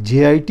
JIT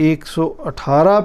118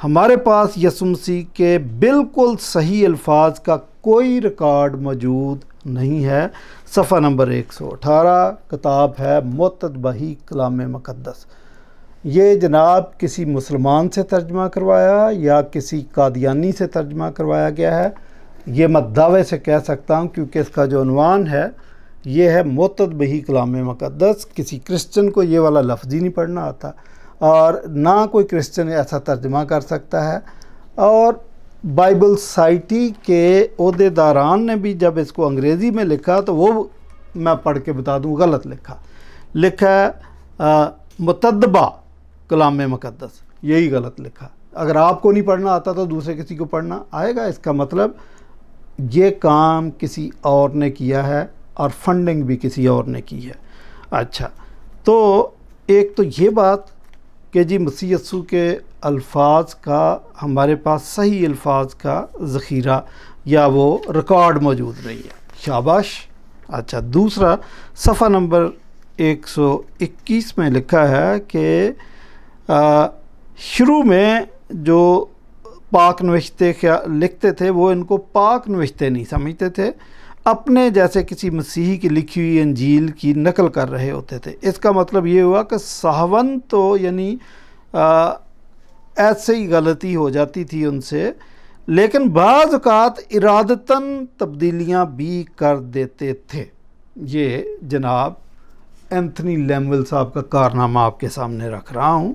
ہمارے پاس یسوع مسیح کے بالکل صحیح الفاظ کا کوئی ریکارڈ موجود نہیں ہے۔ صفحہ نمبر 118 کتاب ہے متنبی کلام مقدس۔ یہ جناب کسی مسلمان سے ترجمہ کروایا یا کسی قادیانی سے ترجمہ کروایا گیا ہے، یہ میں دعوے سے کہہ سکتا ہوں، کیونکہ اس کا جو عنوان ہے یہ ہے متنبی کلام مقدس۔ کسی کرسچن کو یہ والا لفظ ہی نہیں پڑھنا آتا، اور نہ کوئی کرسچن ایسا ترجمہ کر سکتا ہے۔ اور بائبل سائٹی کے عہدیداران نے بھی جب اس کو انگریزی میں لکھا تو وہ میں پڑھ کے بتا دوں غلط لکھا ہے متنبی کلام مقدس، یہی غلط لکھا۔ اگر آپ کو نہیں پڑھنا آتا تو دوسرے کسی کو پڑھنا آئے گا۔ اس کا مطلب یہ کام کسی اور نے کیا ہے اور فنڈنگ بھی کسی اور نے کی ہے۔ اچھا، تو ایک تو یہ بات کہ جی مسیح یسوع کے الفاظ کا ہمارے پاس صحیح الفاظ کا ذخیرہ یا وہ ریکارڈ موجود نہیں ہے، شاباش۔ اچھا، دوسرا صفحہ نمبر 121 میں لکھا ہے کہ شروع میں جو پاک نوشتے لکھتے تھے وہ ان کو پاک نوشتے نہیں سمجھتے تھے، اپنے جیسے کسی مسیحی کی لکھی ہوئی انجیل کی نقل کر رہے ہوتے تھے۔ اس کا مطلب یہ ہوا کہ صحون تو یعنی ایسے ہی غلطی ہو جاتی تھی ان سے، لیکن بعض اوقات ارادتاً تبدیلیاں بھی کر دیتے تھے۔ یہ جناب اینتھنی لیمول صاحب کا کارنامہ آپ کے سامنے رکھ رہا ہوں۔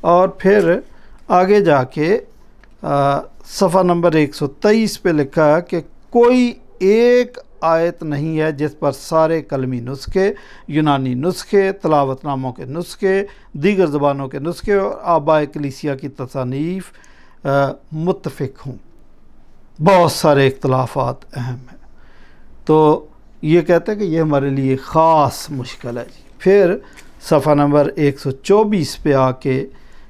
اور پھر آگے جا کے صفحہ نمبر 123 پہ لکھا ہے کہ کوئی ایک آیت نہیں ہے جس پر سارے کلمی نسخے، یونانی نسخے، تلاوت ناموں کے نسخے، دیگر زبانوں کے نسخے اور آباء کلیسیا کی تصانیف متفق ہوں۔ بہت سارے اختلافات اہم ہیں، تو یہ کہتے ہیں کہ یہ ہمارے لیے خاص مشکل ہے جی۔ پھر صفحہ نمبر 124 پہ آ کے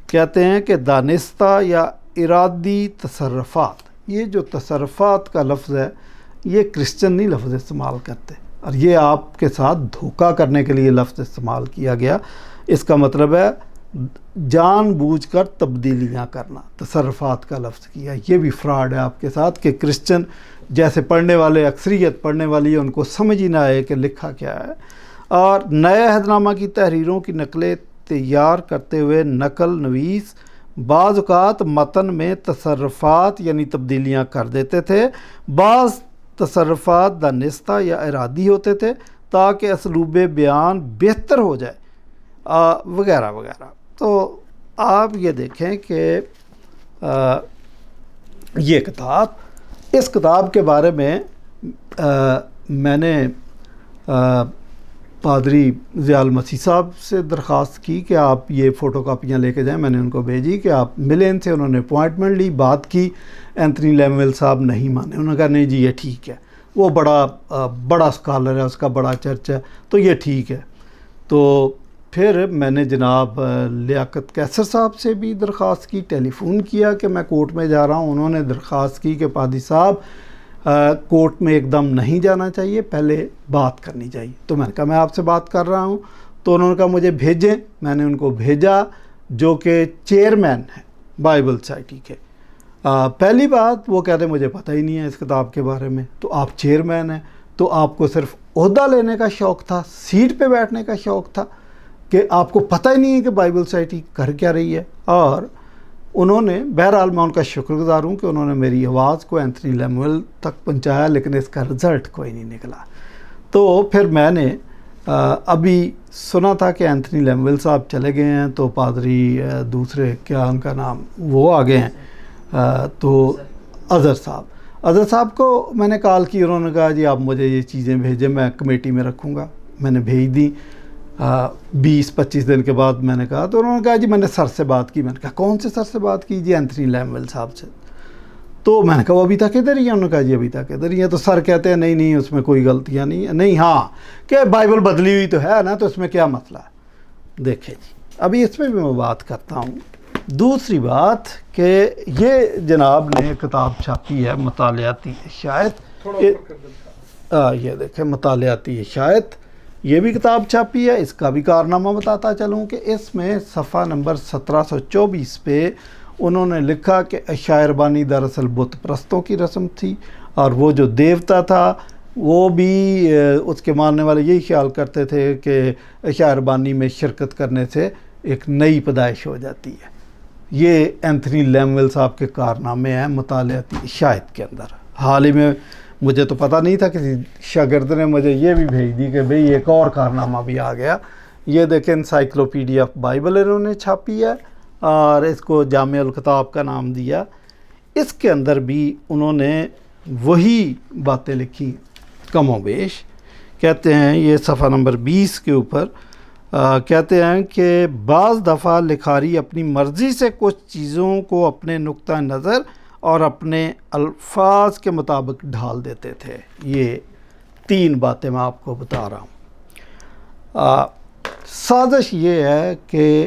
کہتے ہیں کہ دانستہ یا ارادی تصرفات، یہ جو تصرفات کا لفظ ہے یہ کرسچن نہیں لفظ استعمال کرتے، اور یہ آپ کے ساتھ دھوکہ کرنے کے لیے لفظ استعمال کیا گیا۔ اس کا مطلب ہے جان بوجھ کر تبدیلیاں کرنا، تصرفات کا لفظ کیا۔ یہ بھی فراڈ ہے آپ کے ساتھ کہ کرسچن جیسے پڑھنے والے، اکثریت پڑھنے والی ہے، ان کو سمجھ ہی نہ آئے کہ لکھا کیا ہے۔ اور نئے عہد نامہ کی تحریروں کی نقلیں تیار کرتے ہوئے نقل نویس بعض اوقات متن میں تصرفات یعنی تبدیلیاں کر دیتے تھے، بعض تصرفات دانستہ یا ارادی ہوتے تھے تاکہ اسلوب بیان بہتر ہو جائے، وغیرہ وغیرہ۔ تو آپ یہ دیکھیں کہ یہ کتاب، اس کتاب کے بارے میں میں نے پادری ضیاء المسیح صاحب سے درخواست کی کہ آپ یہ فوٹو کاپیاں لے کے جائیں۔ میں نے ان کو بھیجی کہ آپ ملیں ان سے، انہوں نے اپوائنٹمنٹ لی، بات کی، اینتھنی لیمول صاحب نہیں مانے، انہوں نے کہا نہیں جی یہ ٹھیک ہے، وہ بڑا اسکالر ہے، اس کا بڑا چرچ ہے، تو یہ ٹھیک ہے۔ تو پھر میں نے جناب لیاقت کیسر صاحب سے بھی درخواست کی، ٹیلی فون کیا کہ میں کورٹ میں جا رہا ہوں۔ انہوں نے درخواست کی کہ پادری صاحب کورٹ میں ایک دم نہیں جانا چاہیے، پہلے بات کرنی چاہیے۔ تو میں نے کہا میں آپ سے بات کر رہا ہوں، تو انہوں نے کہا مجھے بھیجیں۔ میں نے ان کو بھیجا، جو کہ چیئرمین ہیں بائبل سائٹی کے۔ پہلی بات وہ کہتے مجھے پتہ ہی نہیں ہے اس کتاب کے بارے میں۔ تو آپ چیئرمین ہیں تو آپ کو صرف عہدہ لینے کا شوق تھا، سیٹ پہ بیٹھنے کا شوق تھا، کہ آپ کو پتہ ہی نہیں ہے کہ بائبل سائٹی کر کیا رہی ہے۔ اور انہوں نے، بہرحال میں ان کا شکر گزار ہوں کہ انہوں نے میری آواز کو اینتھنی لیمول تک پہنچایا، لیکن اس کا رزلٹ کوئی نہیں نکلا۔ تو پھر میں نے ابھی سنا تھا کہ اینتھنی لیمول صاحب چلے گئے ہیں، تو پادری دوسرے کیا ان کا نام، وہ آ گئے ہیں، تو اظہر صاحب کو میں نے کال کی، انہوں نے کہا جی آپ مجھے یہ چیزیں بھیجیں، میں کمیٹی میں رکھوں گا۔ میں نے بھیج دی۔ 20-25 دن کے بعد میں نے کہا، تو انہوں نے کہا جی میں نے سر سے بات کی۔ میں نے کہا کون سے سر سے بات کی؟ جی اینتھنی لیمول صاحب سے۔ تو میں نے کہا وہ ابھی تک ادھر ہی ہے؟ انہوں نے کہا جی ابھی تک ادھر ہی ہے۔ تو سر کہتے ہیں نہیں اس میں کوئی غلطیاں نہیں ہیں، نہیں ہاں کہ بائبل بدلی ہوئی تو ہے نا، تو اس میں کیا مسئلہ ہے؟ دیکھیں جی ابھی اس میں بھی میں بات کرتا ہوں۔ دوسری بات کہ یہ جناب نے کتاب چھاپی ہے مطالعاتی اشاعت، یہ دیکھیں مطالعاتی اشاعت، یہ بھی کتاب چھاپی ہے۔ اس کا بھی کارنامہ بتاتا چلوں کہ اس میں صفحہ نمبر 1724 پہ انہوں نے لکھا کہ اشعیا بانی دراصل بت پرستوں کی رسم تھی، اور وہ جو دیوتا تھا وہ بھی اس کے ماننے والے یہی خیال کرتے تھے کہ اشعیا بانی میں شرکت کرنے سے ایک نئی پیدائش ہو جاتی ہے۔ یہ اینتھنی لیمویل صاحب کے کارنامے ہیں مطالعاتی عشائیت کے اندر۔ حال ہی میں مجھے تو پتہ نہیں تھا، کسی شاگرد نے مجھے یہ بھی بھیج دی کہ بھئی ایک اور کارنامہ بھی آ گیا۔ یہ دیکھیں انسائکلوپیڈیا آف بائبل انہوں نے چھاپی ہے اور اس کو جامع الکتاب کا نام دیا۔ اس کے اندر بھی انہوں نے وہی باتیں لکھی کم و بیش۔ کہتے ہیں یہ صفحہ نمبر 20 کے اوپر کہتے ہیں کہ بعض دفعہ لکھاری اپنی مرضی سے کچھ چیزوں کو اپنے نقطہ نظر اور اپنے الفاظ کے مطابق ڈھال دیتے تھے۔ یہ 3 باتیں میں آپ کو بتا رہا ہوں۔ سازش یہ ہے کہ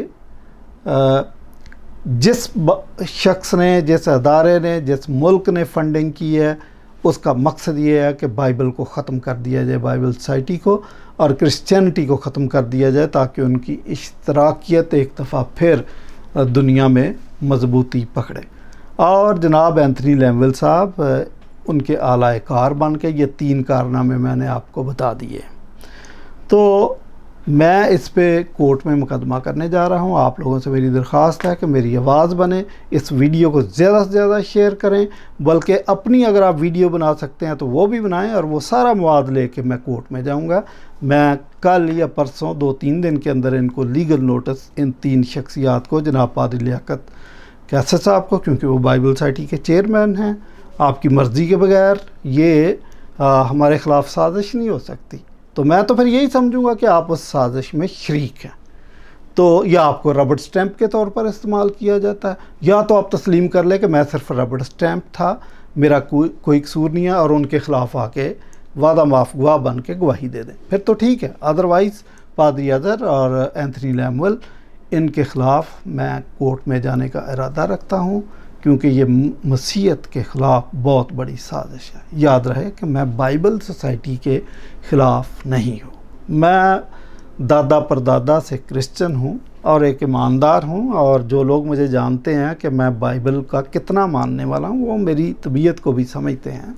جس شخص نے، جس ادارے نے، جس ملک نے فنڈنگ کی ہے، اس کا مقصد یہ ہے کہ بائبل کو ختم کر دیا جائے، بائبل سوسائٹی کو اور کرسچینٹی کو ختم کر دیا جائے، تاکہ ان کی اشتراکیت ایک دفعہ پھر دنیا میں مضبوطی پکڑے۔ اور جناب اینتھنی لیمویل صاحب ان کے اعلی کار بن کے یہ 3 کارنامے میں نے آپ کو بتا دیے۔ تو میں اس پہ کورٹ میں مقدمہ کرنے جا رہا ہوں۔ آپ لوگوں سے میری درخواست ہے کہ میری آواز بنے، اس ویڈیو کو زیادہ سے زیادہ شیئر کریں، بلکہ اپنی اگر آپ ویڈیو بنا سکتے ہیں تو وہ بھی بنائیں، اور وہ سارا مواد لے کے میں کورٹ میں جاؤں گا۔ میں کل یا پرسوں 2-3 دن کے اندر ان کو لیگل نوٹس، ان 3 شخصیات کو، جناب پادری لیاقت کیسر صاحب کو، کیونکہ وہ بائبل سوسائٹی کے چیئرمین ہیں، آپ کی مرضی کے بغیر یہ ہمارے خلاف سازش نہیں ہو سکتی۔ تو میں تو پھر یہی سمجھوں گا کہ آپ اس سازش میں شریک ہیں۔ تو یا آپ کو ربڑ سٹیمپ کے طور پر استعمال کیا جاتا ہے، یا تو آپ تسلیم کر لیں کہ میں صرف ربڑ سٹیمپ تھا، میرا کوئی قصور نہیں ہے، اور ان کے خلاف آ کے وعدہ معاف گواہ بن کے گواہی دے دیں، پھر تو ٹھیک ہے۔ ادروائز پادری اظہر اور اینتھنی لیمویل، ان کے خلاف میں کورٹ میں جانے کا ارادہ رکھتا ہوں، کیونکہ یہ مسیحیت کے خلاف بہت بڑی سازش ہے۔ یاد رہے کہ میں بائبل سوسائٹی کے خلاف نہیں ہوں۔ میں دادا پردادا سے کرسچن ہوں اور ایک ایماندار ہوں، اور جو لوگ مجھے جانتے ہیں کہ میں بائبل کا کتنا ماننے والا ہوں، وہ میری طبیعت کو بھی سمجھتے ہیں۔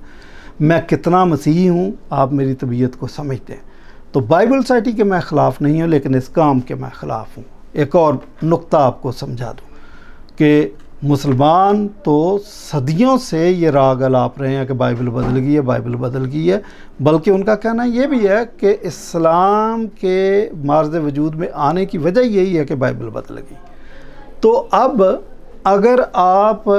میں کتنا مسیحی ہوں، آپ میری طبیعت کو سمجھتے ہیں۔ تو بائبل سوسائٹی کے میں خلاف نہیں ہوں، لیکن اس کام کے میں خلاف ہوں۔ ایک اور نقطہ آپ کو سمجھا دوں کہ مسلمان تو صدیوں سے یہ راگ الاپ رہے ہیں کہ بائبل بدل گئی ہے، بائبل بدل گئی ہے، بلکہ ان کا کہنا یہ بھی ہے کہ اسلام کے معرض وجود میں آنے کی وجہ یہی ہے کہ بائبل بدل گئی۔ تو اب اگر آپ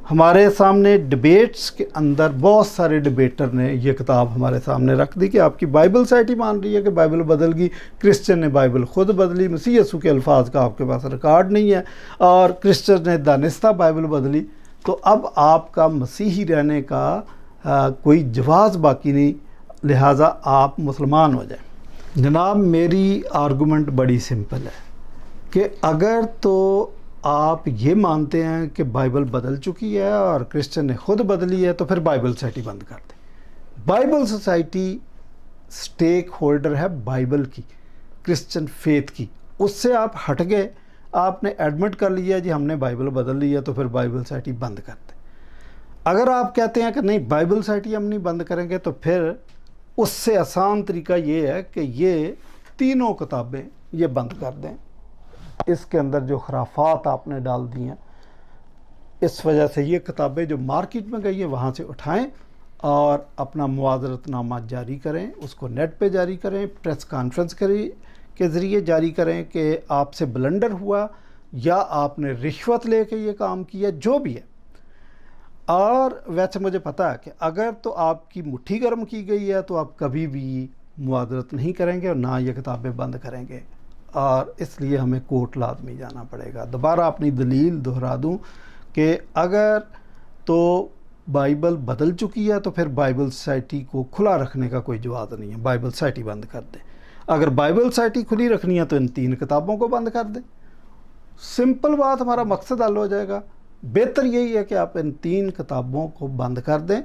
ہمارے سامنے ڈبیٹس کے اندر بہت سارے ڈبیٹر نے یہ کتاب ہمارے سامنے رکھ دی کہ آپ کی بائبل سوسائٹی مان رہی ہے کہ بائبل بدل گئی، کرسچن نے بائبل خود بدلی، مسیح یسوع کے الفاظ کا آپ کے پاس ریکارڈ نہیں ہے، اور کرسچن نے دانستہ بائبل بدلی، تو اب آپ کا مسیحی رہنے کا کوئی جواز باقی نہیں، لہٰذا آپ مسلمان ہو جائیں۔ جناب میری آرگومنٹ بڑی سمپل ہے کہ اگر تو آپ یہ مانتے ہیں کہ بائبل بدل چکی ہے اور کرسچن نے خود بدلی ہے، تو پھر بائبل سوسائٹی بند کر دیں۔ بائبل سوسائٹی سٹیک ہولڈر ہے بائبل کی، کرسچن فیتھ کی، اس سے آپ ہٹ گئے، آپ نے ایڈمٹ کر لیا جی ہم نے بائبل بدل لی ہے، تو پھر بائبل سوسائٹی بند کر دیں۔ اگر آپ کہتے ہیں کہ نہیں بائبل سوسائٹی ہم نہیں بند کریں گے، تو پھر اس سے آسان طریقہ یہ ہے کہ یہ 3 کتابیں یہ بند کر دیں۔ اس کے اندر جو خرافات آپ نے ڈال دی ہیں، اس وجہ سے یہ کتابیں جو مارکیٹ میں گئی ہیں وہاں سے اٹھائیں اور اپنا معاذرت نامہ جاری کریں، اس کو نیٹ پہ جاری کریں، پریس کانفرنس کے ذریعے جاری کریں کہ آپ سے بلنڈر ہوا یا آپ نے رشوت لے کے یہ کام کیا، جو بھی ہے۔ اور ویسے مجھے پتہ ہے کہ اگر تو آپ کی مٹھی گرم کی گئی ہے تو آپ کبھی بھی معاذرت نہیں کریں گے اور نہ یہ کتابیں بند کریں گے، اور اس لیے ہمیں کورٹ لازمی جانا پڑے گا۔ دوبارہ اپنی دلیل دہرا دوں کہ اگر تو بائبل بدل چکی ہے تو پھر بائبل سوسائٹی کو کھلا رکھنے کا کوئی جواز نہیں ہے، بائبل سوسائٹی بند کر دیں۔ اگر بائبل سوسائٹی کھلی رکھنی ہے تو ان 3 کتابوں کو بند کر دیں، سمپل بات، ہمارا مقصد حل ہو جائے گا۔ بہتر یہی ہے کہ آپ ان 3 کتابوں کو بند کر دیں،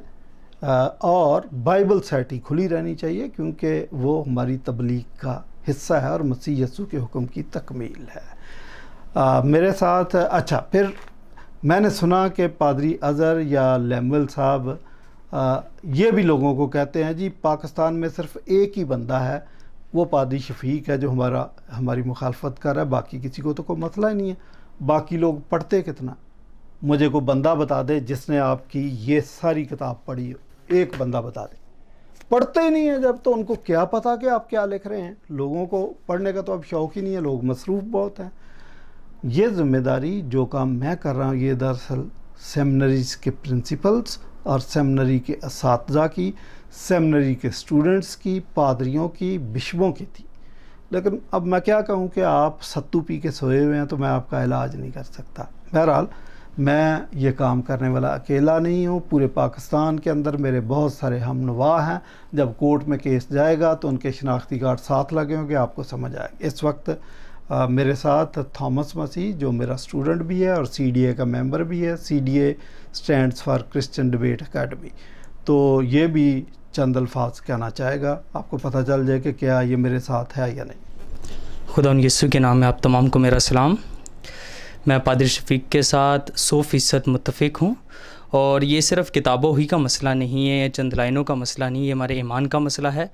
اور بائبل سوسائٹی کھلی رہنی چاہیے، کیونکہ وہ ہماری تبلیغ کا حصہ ہے اور مسیح یسوع کے حکم کی تکمیل ہے۔ میرے ساتھ اچھا، پھر میں نے سنا کہ پادری اظہر یا لیمول صاحب یہ بھی لوگوں کو کہتے ہیں جی پاکستان میں صرف ایک ہی بندہ ہے، وہ پادری شفیق ہے جو ہماری مخالفت کر رہا ہے، باقی کسی کو تو کوئی مسئلہ ہی نہیں ہے۔ باقی لوگ پڑھتے کتنا؟ مجھے کوئی بندہ بتا دے جس نے آپ کی یہ ساری کتاب پڑھی ہو، ایک بندہ بتا دے۔ پڑھتے ہی نہیں ہیں جب، تو ان کو کیا پتا کہ آپ کیا لکھ رہے ہیں؟ لوگوں کو پڑھنے کا تو اب شوق ہی نہیں ہے، لوگ مصروف بہت ہیں۔ یہ ذمہ داری جو کام میں کر رہا ہوں یہ دراصل سیمنریز کے پرنسپلز اور سیمنری کے اساتذہ کی، سیمنری کے اسٹوڈنٹس کی، پادریوں کی، بشپوں کی تھی۔ لیکن اب میں کیا کہوں کہ آپ ستو پی کے سوئے ہوئے ہیں تو میں آپ کا علاج نہیں کر سکتا۔ بہرحال میں یہ کام کرنے والا اکیلا نہیں ہوں، پورے پاکستان کے اندر میرے بہت سارے ہم نوا ہیں۔ جب کورٹ میں کیس جائے گا تو ان کے شناختی کارڈ ساتھ لگے ہوں گے، آپ کو سمجھ آئے گا۔ اس وقت میرے ساتھ تھامس مسیح جو میرا اسٹوڈنٹ بھی ہے اور سی ڈی اے کا ممبر بھی ہے، C D A stands for Christian debate academy, تو یہ بھی چند الفاظ کہنا چاہے گا، آپ کو پتہ چل جائے کہ کیا یہ میرے ساتھ ہے یا نہیں۔ خدا یسوع کے نام میں آپ تمام کو میرا سلام۔ میں پادری شفیق کے ساتھ 100% متفق ہوں، اور یہ صرف کتابوں ہی کا مسئلہ نہیں ہے یا چند لائنوں کا مسئلہ نہیں ہے، یہ ہمارے ایمان کا مسئلہ ہے،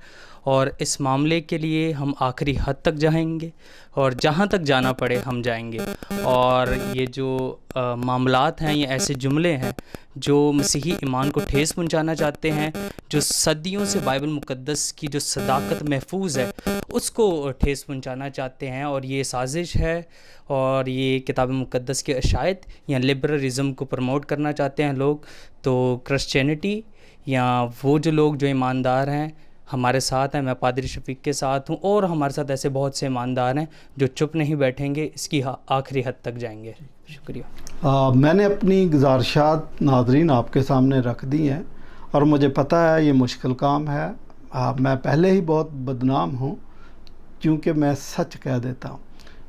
اور اس معاملے کے لیے ہم آخری حد تک جائیں گے، اور جہاں تک جانا پڑے ہم جائیں گے۔ اور یہ جو معاملات ہیں، یہ ایسے جملے ہیں جو مسیحی ایمان کو ٹھیس پہنچانا چاہتے ہیں، جو صدیوں سے بائبل مقدس کی جو صداقت محفوظ ہے اس کو ٹھیس پہنچانا چاہتے ہیں، اور یہ سازش ہے، اور یہ کتاب مقدس کے عشائد یا لبرلزم کو پروموٹ کرنا چاہتے ہیں لوگ۔ تو کرسچینٹی یا وہ جو لوگ جو ایماندار ہیں ہمارے ساتھ ہیں، میں پادری شفیق کے ساتھ ہوں، اور ہمارے ساتھ ایسے بہت سے ایماندار ہیں جو چپ نہیں بیٹھیں گے، اس کی آخری حد تک جائیں گے۔ شکریہ۔ میں نے اپنی گزارشات ناظرین آپ کے سامنے رکھ دی ہیں، اور مجھے پتہ ہے یہ مشکل کام ہے۔ میں پہلے ہی بہت بدنام ہوں کیونکہ میں سچ کہہ دیتا ہوں،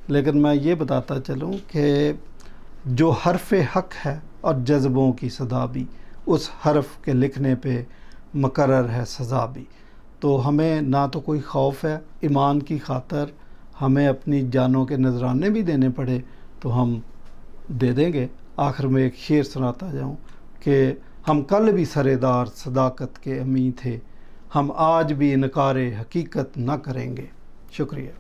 لیکن میں یہ بتاتا چلوں کہ جو حرف حق ہے اور جذبوں کی صدا بھی، اس حرف کے لکھنے پہ مقرر ہے سزا بھی۔ تو ہمیں نہ تو کوئی خوف ہے، ایمان کی خاطر ہمیں اپنی جانوں کے نذرانے بھی دینے پڑے تو ہم دے دیں گے۔ آخر میں ایک شعر سناتا جاؤں کہ ہم کل بھی سرےدار صداقت کے امین تھے، ہم آج بھی انکار حقیقت نہ کریں گے۔ شکریہ۔